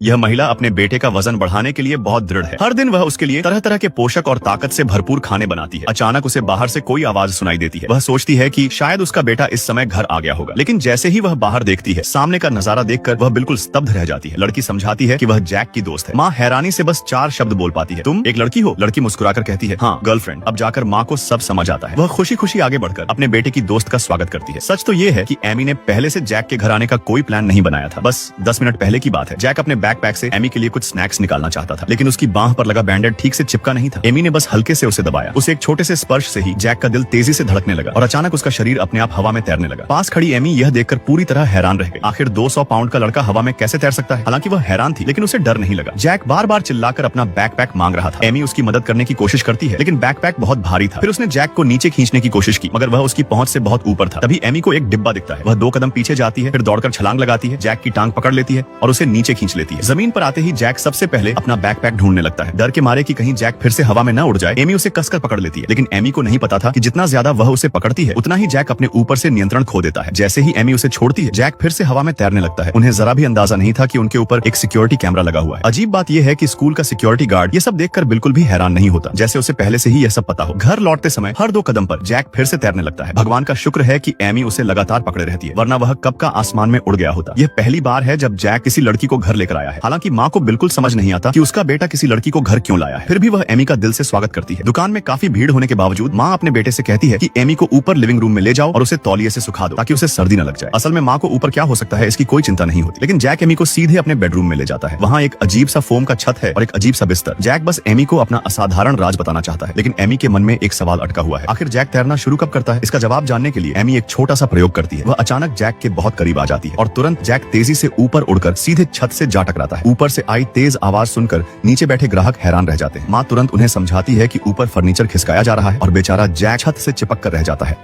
यह महिला अपने बेटे का वजन बढ़ाने के लिए बहुत दृढ़ है। हर दिन वह उसके लिए तरह तरह के पोषक और ताकत से भरपूर खाने बनाती है। अचानक उसे बाहर से कोई आवाज सुनाई देती है। वह सोचती है कि शायद उसका बेटा इस समय घर आ गया होगा, लेकिन जैसे ही वह बाहर देखती है, सामने का नजारा देखकर वह बिल्कुल स्तब्ध रह जाती है। लड़की समझाती है कि वह जैक की दोस्त है। माँ हैरानी से बस 4 शब्द बोल पाती है, तुम एक लड़की हो? लड़की मुस्कुराकर कहती है, हाँ, गर्लफ्रेंड। अब जाकर माँ को सब समझ आता है। वह खुशी खुशी आगे बढ़कर अपने बेटे की दोस्त का स्वागत करती है। सच तो ये है कि एमी ने पहले से जैक के घर आने का कोई प्लान नहीं बनाया था। बस 10 मिनट पहले की बात है। जैक अपने बैकपैक से एमी के लिए कुछ स्नैक्स निकालना चाहता था, लेकिन उसकी बांह पर लगा बैंडेड ठीक से चिपका नहीं था। एमी ने बस हल्के से उसे दबाया। उसे एक छोटे से स्पर्श से ही जैक का दिल तेजी से धड़कने लगा और अचानक उसका शरीर अपने आप हवा में तैरने लगा। पास खड़ी एमी यह देखकर पूरी तरह हैरान रह गई। आखिर 200 पाउंड का लड़का हवा में कैसे तैर सकता है? हालांकि वह हैरान थी, लेकिन उसे डर नहीं लगा। जैक बार बार चिल्लाकर अपना बैकपैक मांग रहा था। एमी उसकी मदद करने की कोशिश करती है, लेकिन बैकपैक बहुत भारी था। फिर उसने जैक को नीचे खींचने की कोशिश की, मगर वह उसकी पहुंच से बहुत ऊपर था। तभी एमी को एक डिब्बा दिखता है। वह 2 कदम पीछे जाती है, फिर दौड़कर छलांग लगाती है, जैक की टांग पकड़ लेती है और उसे नीचे खींच लेती है। जमीन पर आते ही जैक सबसे पहले अपना बैकपैक ढूंढने लगता है। डर के मारे कि कहीं जैक फिर से हवा में न उड़ जाए, एमी उसे कसकर पकड़ लेती है। लेकिन एमी को नहीं पता था कि जितना ज्यादा वह उसे पकड़ती है, उतना ही जैक अपने ऊपर से नियंत्रण खो देता है। जैसे ही एमी उसे छोड़ती है, जैक फिर से हवा में तैरने लगता है। उन्हें जरा भी अंदाजा नहीं था कि उनके ऊपर एक सिक्योरिटी कैमरा लगा हुआ है। अजीब बात यह है कि स्कूल का सिक्योरिटी गार्ड ये सब देखकर बिल्कुल भी हैरान नहीं होता, जैसे उसे पहले से ही यह सब पता हो। घर लौटते समय हर 2 कदम पर जैक फिर से तैरने लगता है। भगवान का शुक्र है कि एमी उसे लगातार पकड़े रहती है, वरना वह कब का आसमान में उड़ गया होता। यह पहली बार है जब जैक किसी लड़की को घर लेकर आया है। हालांकि माँ को बिल्कुल समझ नहीं आता कि उसका बेटा किसी लड़की को घर क्यों लाया है। फिर भी वह एमी का दिल से स्वागत करती है। दुकान में काफी भीड़ होने के बावजूद माँ अपने बेटे से कहती है कि एमी को ऊपर लिविंग रूम में ले जाओ और उसे तौलिए से सुखा दो, ताकि उसे सर्दी न लग जाए। असल में माँ को ऊपर क्या हो सकता है इसकी कोई चिंता नहीं होती, लेकिन जैक एमी को सीधे अपने बेडरूम में ले जाता है। वहाँ एक अजीब सा फोम का छत है और एक अजीब सा बिस्तर। जैक बस एमी को अपना असाधारण राज बताना चाहता है, लेकिन एमी के मन में एक सवाल अटका हुआ है। आखिर जैक तैरना शुरू कब करता है? इसका जवाब जानने के लिए एमी एक छोटा सा प्रयोग करती है। वह अचानक जैक के बहुत करीब आ जाती है और तुरंत जैक तेजी से ऊपर उड़कर सीधे छत से जा टकराता है। ऊपर से आई तेज आवाज सुनकर नीचे बैठे ग्राहक हैरान रह जाते हैं। माँ तुरंत उन्हें समझाती है कि ऊपर फर्नीचर खिसकाया जा रहा है और बेचारा जैक छत से चिपक कर रह जाता है।